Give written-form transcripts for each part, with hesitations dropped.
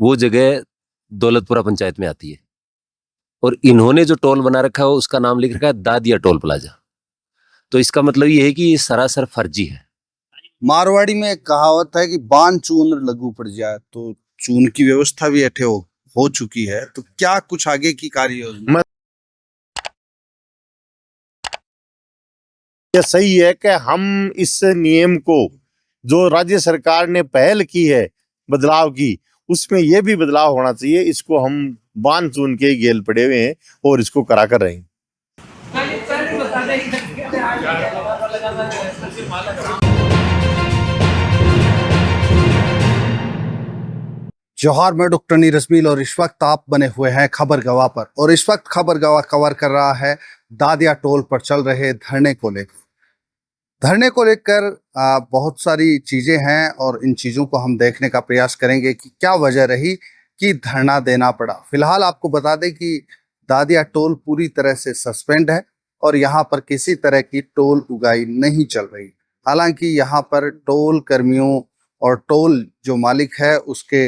वो जगह दौलतपुरा पंचायत में आती है और इन्होंने जो टोल बना रखा है उसका नाम लिख रखा है दादिया टोल प्लाजा। तो इसका मतलब ये है कि ये सरासर फर्जी है। मारवाड़ी में एक कहावत है कि बान चून लघु पड़ जाए, तो चून की व्यवस्था भी ऐठे हो चुकी है, तो क्या कुछ आगे की कार्य योजना? यह सही है कि हम इस नियम को जो राज्य सरकार ने पहल की है बदलाव की, उसमें यह भी बदलाव होना चाहिए। इसको हम बांध चून के गेल पड़े हुए हैं और इसको करा कर रहे हैं। जौहर में डॉक्टर नीर रसमील और इस वक्त आप बने हुए हैं खबर गवाह पर, और इस वक्त खबर गवाह कवर कर रहा है दादिया टोल पर चल रहे धरने को लेकर। धरने को लेकर बहुत सारी चीजें हैं और इन चीजों को हम देखने का प्रयास करेंगे कि क्या वजह रही कि धरना देना पड़ा। फिलहाल आपको बता दें कि दादिया टोल पूरी तरह से सस्पेंड है और यहाँ पर किसी तरह की टोल उगाही नहीं चल रही। हालांकि यहाँ पर टोल कर्मियों और टोल जो मालिक है उसके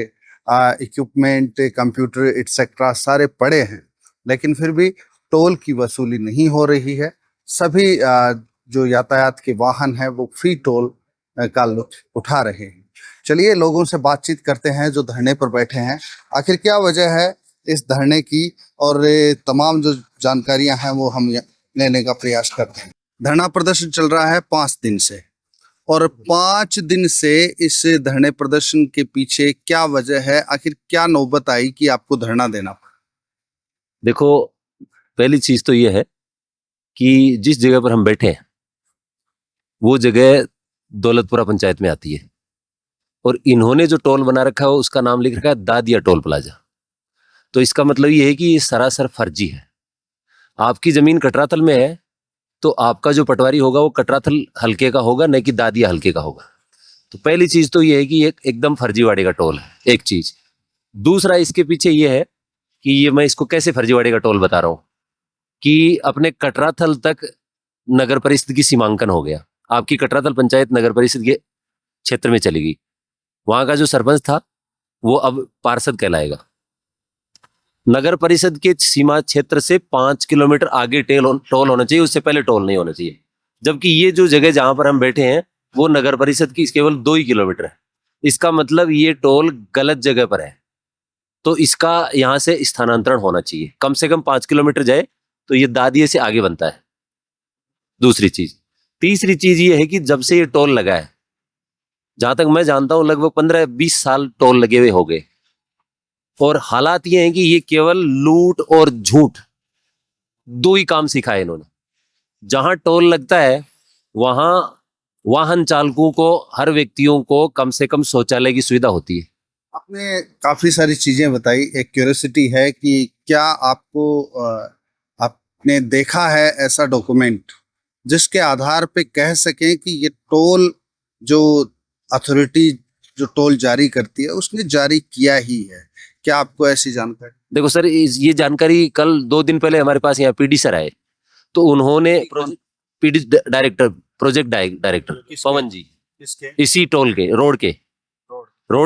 इक्विपमेंट, कंप्यूटर एटसेट्रा सारे पड़े हैं, लेकिन फिर भी टोल की वसूली नहीं हो रही है। सभी जो यातायात के वाहन हैं वो फ्री टोल का लुत्फ उठा रहे हैं। चलिए लोगों से बातचीत करते हैं जो धरने पर बैठे हैं, आखिर क्या वजह है इस धरने की, और तमाम जो जानकारियां हैं वो हम लेने का प्रयास करते हैं। धरना प्रदर्शन चल रहा है 5 दिन से, और 5 दिन से इस धरने प्रदर्शन के पीछे क्या वजह है? आखिर क्या नौबत आई कि आपको धरना देना पड़ा? देखो, पहली चीज तो ये है कि जिस जगह पर हम बैठे हैं वो जगह दौलतपुरा पंचायत में आती है और इन्होंने जो टोल बना रखा है उसका नाम लिख रखा है दादिया टोल प्लाजा। तो इसका मतलब ये है कि ये सरासर फर्जी है। आपकी जमीन कटराथल में है तो आपका जो पटवारी होगा वो कटराथल हल्के का होगा, नहीं कि दादिया हल्के का होगा। तो पहली चीज तो ये है कि ये एकदम फर्जीवाड़े का टोल है, एक चीज। दूसरा, इसके पीछे ये है कि ये मैं इसको कैसे फर्जीवाड़े का टोल बता रहा हूं कि अपने कटराथल तक नगर परिषद की सीमांकन हो गया। आपकी कटराथल पंचायत नगर परिषद के क्षेत्र में चली गई। वहां का जो सरपंच था वो अब पार्षद कहलाएगा। नगर परिषद के सीमा क्षेत्र से 5 किलोमीटर आगे टोल होना चाहिए, उससे पहले टोल नहीं होना चाहिए। जबकि ये जो जगह जहां पर हम बैठे हैं वो नगर परिषद की केवल 2 ही किलोमीटर है। इसका मतलब ये टोल गलत जगह पर है, तो इसका यहां से स्थानांतरण होना चाहिए। कम से कम 5 किलोमीटर जाए तो ये दादिये से आगे बनता है। दूसरी चीज। तीसरी चीज ये है कि जब से ये टोल लगा है, जहां तक मैं जानता हूं लगभग 15-20 साल टोल लगे हुए हो गए, और हालात ये हैं कि ये केवल लूट और झूठ 2 ही काम सिखाए इन्होंने। जहां टोल लगता है वहां वाहन चालकों को, हर व्यक्तियों को कम से कम शौचालय की सुविधा होती है। आपने काफी सारी चीजें बताई। एक क्यूरियोसिटी है कि क्या आपने देखा है ऐसा डॉक्यूमेंट जिसके आधार पे कह सकें कि ये टोल जो अथॉरिटी जो टोल जारी करती है उसने जारी किया ही है? क्या आपको ऐसी जानकारी? देखो सर, ये जानकारी कल 2 दिन पहले हमारे पास यहाँ पीडी सर आए, तो उन्होंने पीडी डायरेक्टर, प्रोजेक्ट डायरेक्टर पवन जी, इसी टोल के रोड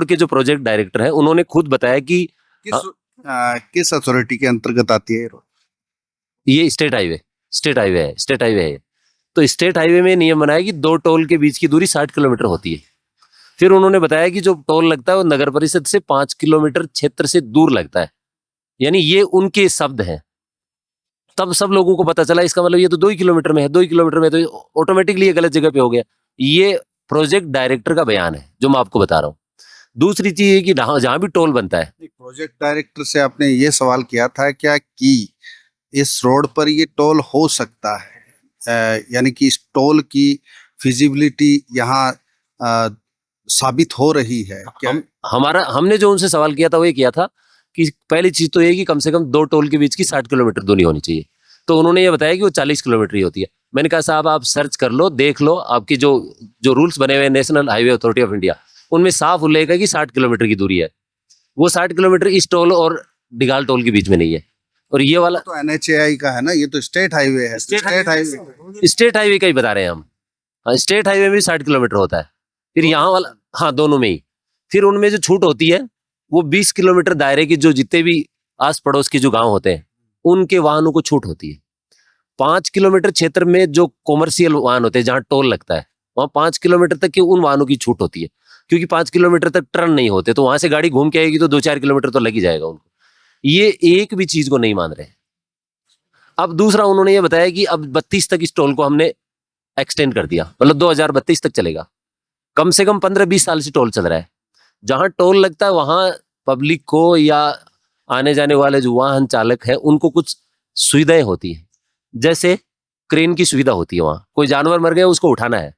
के जो प्रोजेक्ट डायरेक्टर है, उन्होंने खुद बताया कि किस अथॉरिटी के अंतर्गत आती है ये स्टेट हाईवे है। तो स्टेट हाईवे में नियम बनाया कि 2 टोल के बीच की दूरी 60 किलोमीटर होती है। फिर उन्होंने बताया कि जो टोल लगता है वो नगर परिषद से 5 किलोमीटर क्षेत्र से दूर लगता है। यानी ये उनके शब्द हैं। तब सब लोगों को पता चला इसका मतलब ये तो 2 ही किलोमीटर में है, 2 ही किलोमीटर में, तो ऑटोमेटिकली ये गलत जगह पे हो गया। ये प्रोजेक्ट डायरेक्टर का बयान है जो मैं आपको बता रहा हूँ। दूसरी चीज है कि जहां भी टोल बनता है, प्रोजेक्ट डायरेक्टर से आपने ये सवाल किया था क्या कि इस रोड पर ये टोल हो सकता है, यानी कि इस टोल की फिजिबिलिटी यहाँ साबित हो रही है क्या? हमने जो उनसे सवाल किया था वो ये किया था कि पहली चीज तो ये कि कम से कम 2 टोल के बीच की 60 किलोमीटर दूरी होनी चाहिए। तो उन्होंने ये बताया कि वो 40 किलोमीटर ही होती है। मैंने कहा साहब आप सर्च कर लो, देख लो, आपकी जो रूल्स बने हुए हैं national highway authority of India, उनमें साफ उल्लेख है कि 60 किलोमीटर की दूरी है। वो 60 किलोमीटर इस टोल और डिगाल टोल के बीच में नहीं है। और ये वाला तो NHAI का है ना, ये तो स्टेट हाईवे है। स्टेट हाईवे का ही बता रहे हैं हम। हाँ, स्टेट हाईवे में भी 60 किलोमीटर होता है। फिर यहाँ वाला, हाँ, दोनों में ही। फिर उनमें जो छूट होती है वो 20 किलोमीटर दायरे की जो जितने भी आस पड़ोस के जो गांव होते हैं उनके वाहनों को छूट होती है। 5 किलोमीटर क्षेत्र में जो कॉमर्शियल वाहन होते हैं जहां टोल लगता है वहां 5 किलोमीटर तक के उन वाहनों की छूट होती है, क्योंकि 5 किलोमीटर तक टर्न नहीं होते, तो वहां से गाड़ी घूम के आएगी तो 2-4 किलोमीटर तो लग ही जाएगा उनको। ये एक भी चीज को नहीं मान रहे। अब दूसरा उन्होंने ये बताया कि अब 32 तक इस टोल को हमने एक्सटेंड कर दिया, मतलब 2032 तक चलेगा। कम से कम 15-20 साल से टोल चल रहा है। जहां टोल लगता है वहां पब्लिक को या आने जाने वाले जो वाहन चालक है उनको कुछ सुविधाएं होती है, जैसे क्रेन की सुविधा होती है। वहां कोई जानवर मर गया उसको उठाना है,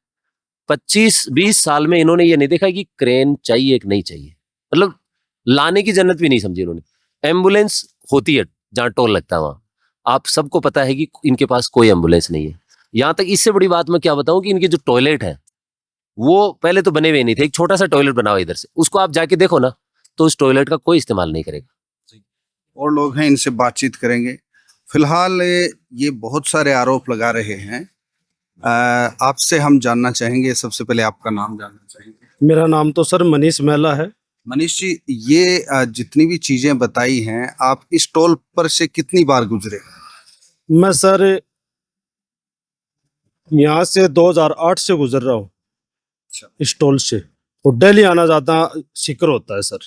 25-20 साल में इन्होंने ये नहीं देखा कि क्रेन चाहिए कि नहीं चाहिए, मतलब लाने की जन्नत भी नहीं समझी इन्होंने। एम्बुलेंस होती है जहां टोल लगता है वहां, आप सबको पता है कि इनके पास कोई एम्बुलेंस नहीं है। यहां तक इससे बड़ी बात मैं क्या बताऊं कि इनके जो टॉयलेट है वो पहले तो बने हुए नहीं थे। एक छोटा सा टॉयलेट बना हुआ इधर से, उसको आप जाके देखो ना तो उस टॉयलेट का कोई इस्तेमाल नहीं करेगा। और लोग हैं, इनसे बातचीत करेंगे। फिलहाल ये बहुत सारे आरोप लगा रहे हैं। आपसे हम जानना चाहेंगे, सबसे पहले आपका नाम जानना चाहेंगे। मेरा नाम तो सर मनीष मेहला है। मनीष जी, ये जितनी भी चीजें बताई हैं, आप इस टोल पर से कितनी बार गुजरे? मैं सर यहाँ से 2008 से गुजर रहा हूँ इस टोल से, और डेली आना जाता शिक्र होता है सर।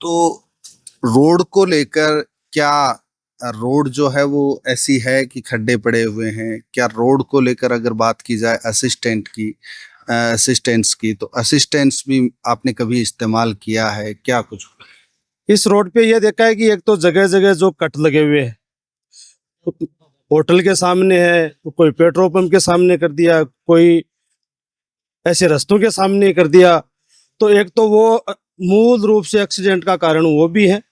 तो रोड को लेकर क्या रोड जो है वो ऐसी है कि खड्डे पड़े हुए हैं? क्या रोड को लेकर अगर बात की जाए असिस्टेंस की, तो असिस्टेंस भी आपने कभी इस्तेमाल किया है क्या कुछ? इस रोड पे ये देखा है कि एक तो जगह जगह जो कट लगे हुए हैं, होटल के सामने है, कोई पेट्रोल पंप के सामने कर दिया, कोई ऐसे रास्तों के सामने कर दिया। तो एक तो वो मूल रूप से एक्सीडेंट का कारण वो भी है।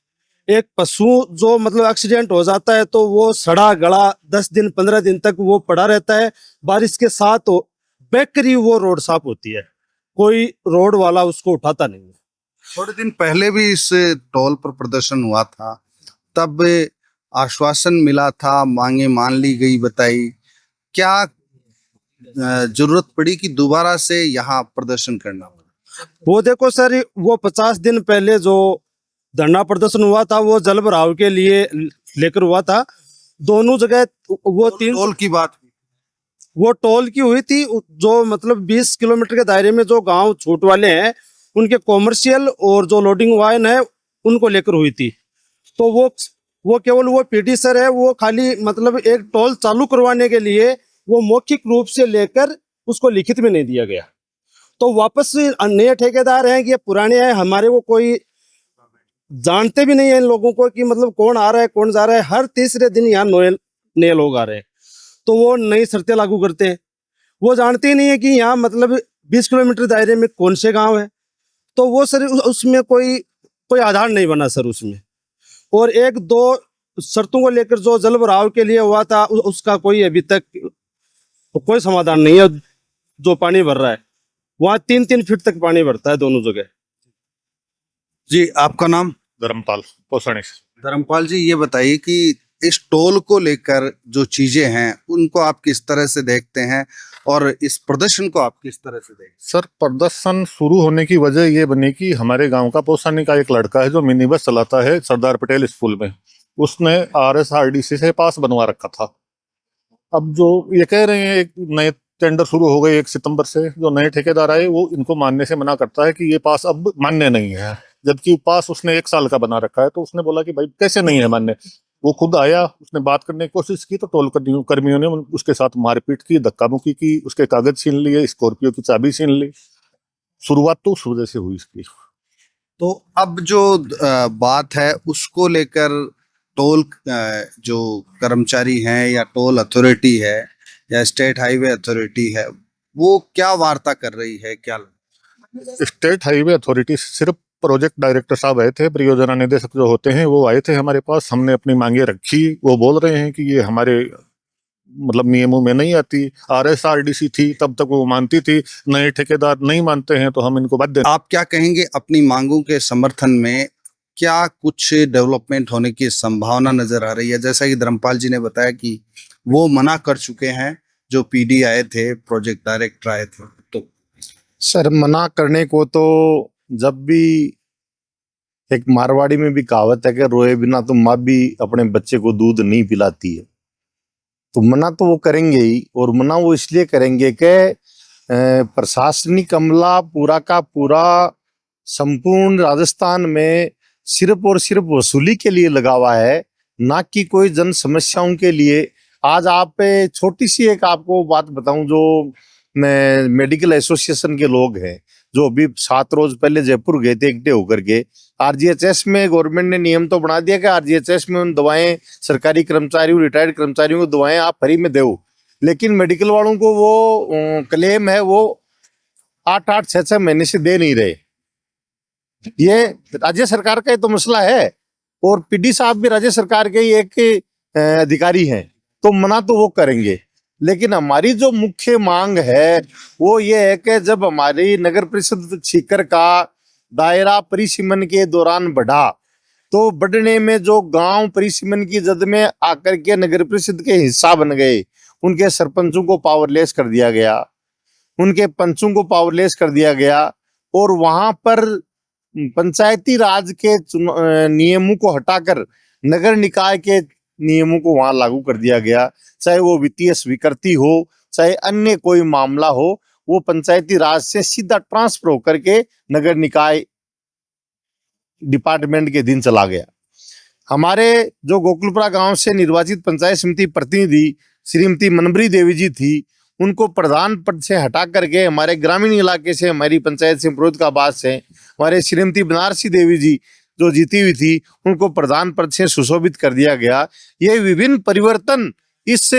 एक पशु जो मतलब एक्सीडेंट हो जाता है तो वो सड़ा गला 10 दिन 15 दिन तक वो पड़ा रहता है। बारिश के साथ बेकरी वो रोड साफ होती है, कोई रोड वाला उसको उठाता नहीं है। थोड़े दिन पहले भी इस टोल पर प्रदर्शन हुआ था, तब आश्वासन मिला था, मांगे मान ली गई, बताई। क्या जरूरत पड़ी कि दोबारा से यहाँ प्रदर्शन करना पड़ा? वो देखो सर, वो 50 दिन पहले जो धरना प्रदर्शन हुआ था वो जल भराव के लिए लेकर हुआ था। दोनों जगह वो टोल की बात हुई। वो टोल की हुई थी। जो मतलब 20 किलोमीटर के दायरे में जो गांव छूट वाले हैं उनके कॉमर्शियल और जो लोडिंग वाहन है उनको लेकर हुई थी। तो वो केवल वो पीडी सर है, वो खाली मतलब एक टोल चालू करवाने के लिए वो मौखिक रूप से लेकर उसको लिखित में नहीं दिया गया। तो वापस नए ठेकेदार हैं कि ये पुराने हैं, हमारे को कोई जानते भी नहीं है इन लोगों को कि मतलब कौन आ रहा है कौन जा रहा है। हर तीसरे दिन यहाँ नए लोग आ रहे हैं, तो वो नई शर्तें लागू करते हैं। वो जानते ही नहीं है कि यहाँ मतलब 20 किलोमीटर दायरे में कौन से गांव है। तो वो सर उसमें कोई आधार नहीं बना सर उसमें। और एक दो शर्तों को लेकर जो जल भराव के लिए हुआ था उसका कोई अभी तक कोई समाधान नहीं है। जो पानी भर रहा है वहाँ 3-3 फीट तक पानी भरता है दोनों जगह। जी, आपका नाम? धर्मपाल पोसणी। धर्मपाल जी, ये बताइए कि इस टोल को लेकर जो चीजें हैं उनको आप किस तरह से देखते हैं और इस प्रदर्शन को आप किस तरह से देखते हैं? सर, प्रदर्शन शुरू होने की वजह ये बनी कि हमारे गांव का पोसानी का एक लड़का है जो मिनी बस चलाता है सरदार पटेल स्कूल में, उसने RSRDC से पास बनवा रखा था। अब जो ये कह रहे हैं एक नए टेंडर शुरू हो गए 1 सितंबर से, जो नए ठेकेदार आए वो इनको मानने से मना करता है कि ये पास अब मान्य नहीं है, जबकि पास उसने 1 साल का बना रखा है। तो उसने बोला कि भाई कैसे नहीं है मान्य। वो खुद आया, उसने बात करने की कोशिश की तो टोल कर्मियों ने उसके साथ मारपीट की, धक्का मुक्की की, उसके कागज छीन लिए, स्कॉर्पियो की चाबी छीन ली। शुरुआत तो उस वजह से हुई इसकी। तो अब जो बात है उसको लेकर टोल जो कर्मचारी हैं या टोल अथॉरिटी है या स्टेट हाईवे अथॉरिटी है, वो क्या वार्ता कर रही है? क्या स्टेट हाईवे अथॉरिटी सिर्फ प्रोजेक्ट डायरेक्टर साहब आए थे, परियोजना निदेशक जो होते हैं वो आए थे हमारे पास, हमने अपनी मांगे रखी। वो बोल रहे हैं कि ये हमारे मतलब नियमों में नहीं आती। RSRDC थी तब तक वो मानती थी, नए ठेकेदार नहीं मानते हैं तो हम इनको बाध्य। आप क्या कहेंगे अपनी मांगों के समर्थन में? क्या कुछ डेवलपमेंट होने की संभावना नजर आ रही है? जैसा कि धर्मपाल जी ने बताया कि वो मना कर चुके हैं, जो PD आए थे, प्रोजेक्ट डायरेक्टर आए थे। तो सर, मना करने को तो जब भी एक मारवाड़ी में भी कहावत है कि रोए बिना तो माँ भी अपने बच्चे को दूध नहीं पिलाती है। तो मना तो वो करेंगे ही, और मना वो इसलिए करेंगे कि प्रशासनिक अमला पूरा का पूरा संपूर्ण राजस्थान में सिर्फ और सिर्फ वसूली के लिए लगा हुआ है, ना कि कोई जन समस्याओं के लिए। आज आप छोटी सी एक आपको बात बताऊं, जो मेडिकल एसोसिएशन के लोग हैं जो अभी 7 रोज पहले जयपुर गए थे इकट्ठे होकर के, आरजीएचएस में गवर्नमेंट ने नियम तो बना दिया कि आरजीएचएस में उन दवाएं सरकारी कर्मचारियों रिटायर्ड कर्मचारियों को दवाएं आप फ्री में दो, लेकिन मेडिकल वालों को वो क्लेम है वो 8-8 6-6 महीने से दे नहीं रहे। ये राज्य सरकार का ही तो मसला है, और पीडी साहब भी राज्य सरकार के ही एक अधिकारी हैं, तो मना तो वो करेंगे। लेकिन हमारी जो मुख्य मांग है वो ये है कि जब हमारी नगर परिषद सीकर का दायरा परिसीमन के दौरान बढ़ा, तो बढ़ने में जो गांव परिसीमन की जद में आकर के नगर परिषद के हिस्सा बन गए, उनके सरपंचों को पावरलेस कर दिया गया, उनके पंचों को पावरलेस कर दिया गया, और वहां पर पंचायती राज के नियमों को हटाकर नगर निकाय के नियमों को वहां लागू कर दिया गया। चाहे वो वित्तीय स्वीकृति हो, चाहे अन्य कोई मामला हो, वो पंचायती राज से सीधा ट्रांसफर होकर के नगर निकाय डिपार्टमेंट के दिन चला गया। हमारे जो गोकुलपुरा गांव से निर्वाचित पंचायत समिति प्रतिनिधि श्रीमती मनबरी देवी जी थी, उनको प्रधान पद से हटा करके हमारे ग्रामीण इलाके से, हमारी पंचायत से फिरोजाबाद से हमारे श्रीमती बनारसी देवी जी जो जीती हुई थी, उनको प्रधान पद से सुशोभित कर दिया गया। ये विभिन्न परिवर्तन इस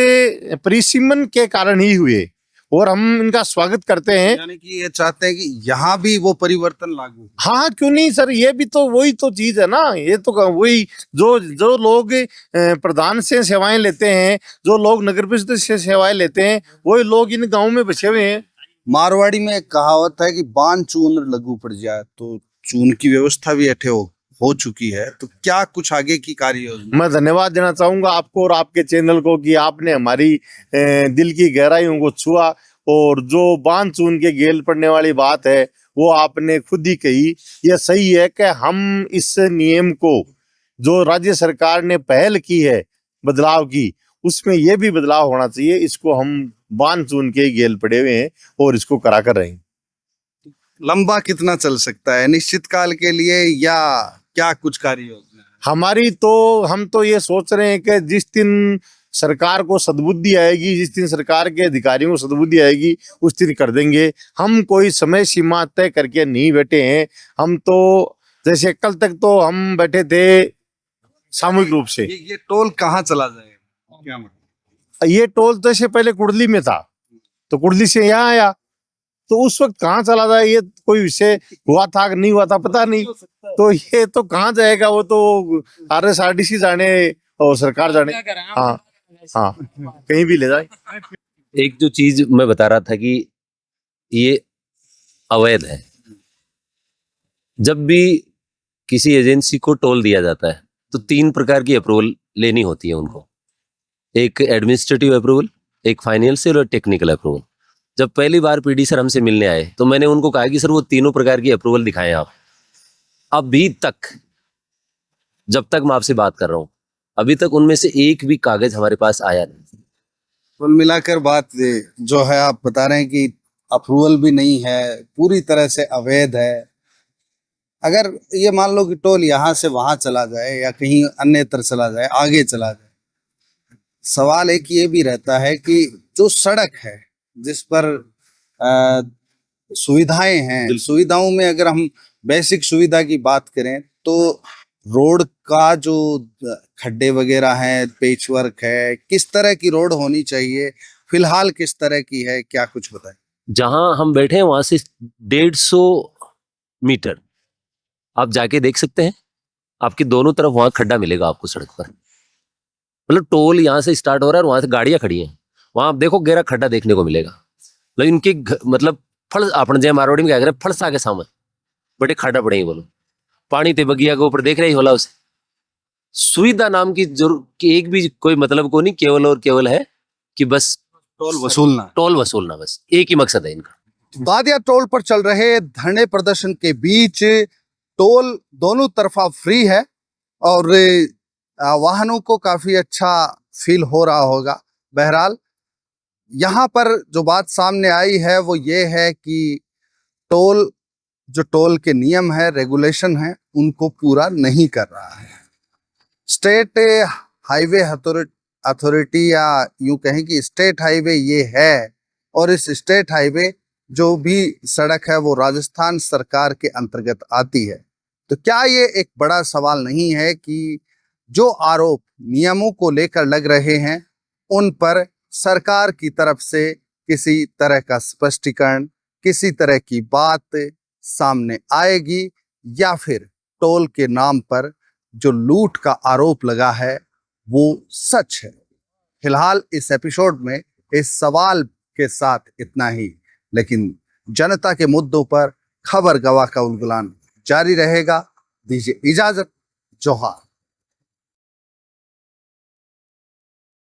परिसीमन के कारण ही हुए, और हम इनका स्वागत करते हैं। यानी कि ये चाहते हैं कि यहाँ भी वो परिवर्तन लागू हो। हाँ, क्यों नहीं सर, ये भी तो वही तो चीज है ना, ये तो वही जो लोग प्रधान से सेवाएं लेते हैं, जो लोग नगर परिषद से सेवाएं लेते हैं, वही लोग इन गाँव में बसे हुए हैं। मारवाड़ी में एक कहावत है कि बान चून लगू पड़ जाए, तो चून की व्यवस्था भी अठे हो चुकी है, तो क्या कुछ आगे की कार्य योजना? मैं धन्यवाद देना चाहूंगा आपको और आपके चैनल को कि आपने हमारी दिल की गहराइयों को छुआ, और जो बांध चून के गेल पड़ने वाली बात है वो आपने खुद ही कही। यह सही है कि हम इस नियम को जो राज्य सरकार ने पहल की है बदलाव की, उसमें यह भी बदलाव होना चाहिए। इसको हम बांध चून के गेल पड़े हुए हैं और इसको करा कर रहे हैं। लंबा कितना चल सकता है, निश्चित काल के लिए, या क्या कुछ कार्य योजना है? हम तो ये सोच रहे हैं कि जिस दिन सरकार को सद्बुद्धि आएगी, जिस दिन सरकार के अधिकारियों को सद्बुद्धि आएगी, उस दिन कर देंगे। हम कोई समय सीमा तय करके नहीं बैठे हैं। हम तो जैसे कल तक तो हम बैठे थे सामूहिक रूप से। ये टोल कहाँ चला जाएगा, क्या मतलब? ये टोल तो इससे पहले कुड़ली में था, तो कुड़ली से यहाँ आया, तो उस वक्त कहाँ चला जाए, ये कोई विषय हुआ था कि नहीं हुआ था पता नहीं। तो ये तो कहाँ जाएगा, वो तो RSRTC जाने और सरकार जाने। हाँ हाँ, कहीं भी ले जाए। एक जो चीज मैं बता रहा था कि ये अवैध है। जब भी किसी एजेंसी को टोल दिया जाता है तो 3 प्रकार की अप्रूवल लेनी होती है उनको। एक एडमिनिस्ट्रेटिव अप्रूवल, एक फाइनेंशियल और टेक्निकल अप्रूवल। जब पहली बार पीडी सर हमसे मिलने आए तो मैंने उनको कहा कि सर वो तीनों प्रकार की अप्रूवल दिखाएं आप। अभी तक, जब तक मैं आपसे बात कर रहा हूं, अभी तक उनमें से एक भी कागज हमारे पास आया नहीं। कुल मिलाकर बात जो है, आप बता रहे हैं कि अप्रूवल भी नहीं है, पूरी तरह से अवैध है। अगर ये मान लो कि टोल यहाँ से वहां चला जाए या कहीं अन्य तरह चला जाए, आगे चला जाए, सवाल एक ये भी रहता है कि जो सड़क है जिस पर सुविधाएं हैं, सुविधाओं में अगर हम बेसिक सुविधा की बात करें तो रोड का जो खड्डे वगैरह हैं, पेच वर्क है, किस तरह की रोड होनी चाहिए, फिलहाल किस तरह की है, क्या कुछ बताएं? जहां हम बैठे हैं वहां से 150 मीटर आप जाके देख सकते हैं। आपके दोनों तरफ वहां खड्डा मिलेगा आपको सड़क पर। मतलब टोल यहाँ से स्टार्ट हो रहा है और वहां से गाड़ियां खड़ी हैं, वहां आप देखो गहरा खड्डा देखने को मिलेगा। मतलब इनके मतलब फल अपन जय मारवाड़ी में क्या करें, फलसा के सामने बड़े खड्डा पड़े, बोलो पानी ते बगिया के ऊपर देख रहे ही होला। उसे सुविधा नाम की एक भी कोई मतलब को नहीं, केवल और केवल है कि बस टोल वसूलना, बस एक ही मकसद है इनका। दादिया टोल पर चल रहे धरने प्रदर्शन के बीच टोल दोनों तरफा फ्री है और वाहनों को काफी अच्छा फील हो रहा होगा। बहरहाल यहाँ पर जो बात सामने आई है वो ये है कि टोल के नियम है, रेगुलेशन है, उनको पूरा नहीं कर रहा है। स्टेट हाईवे अथॉरिटी या यूं कहें कि स्टेट हाईवे ये है, और इस स्टेट हाईवे जो भी सड़क है वो राजस्थान सरकार के अंतर्गत आती है। तो क्या ये एक बड़ा सवाल नहीं है कि जो आरोप नियमों को लेकर लग रहे हैं उन पर सरकार की तरफ से किसी तरह का स्पष्टीकरण, किसी तरह की बात सामने आएगी, या फिर टोल के नाम पर जो लूट का आरोप लगा है वो सच है। फिलहाल इस एपिसोड में इस सवाल के साथ इतना ही, लेकिन जनता के मुद्दों पर खबर गवाह का उलगुलान जारी रहेगा। दीजिए इजाजत। जोहार।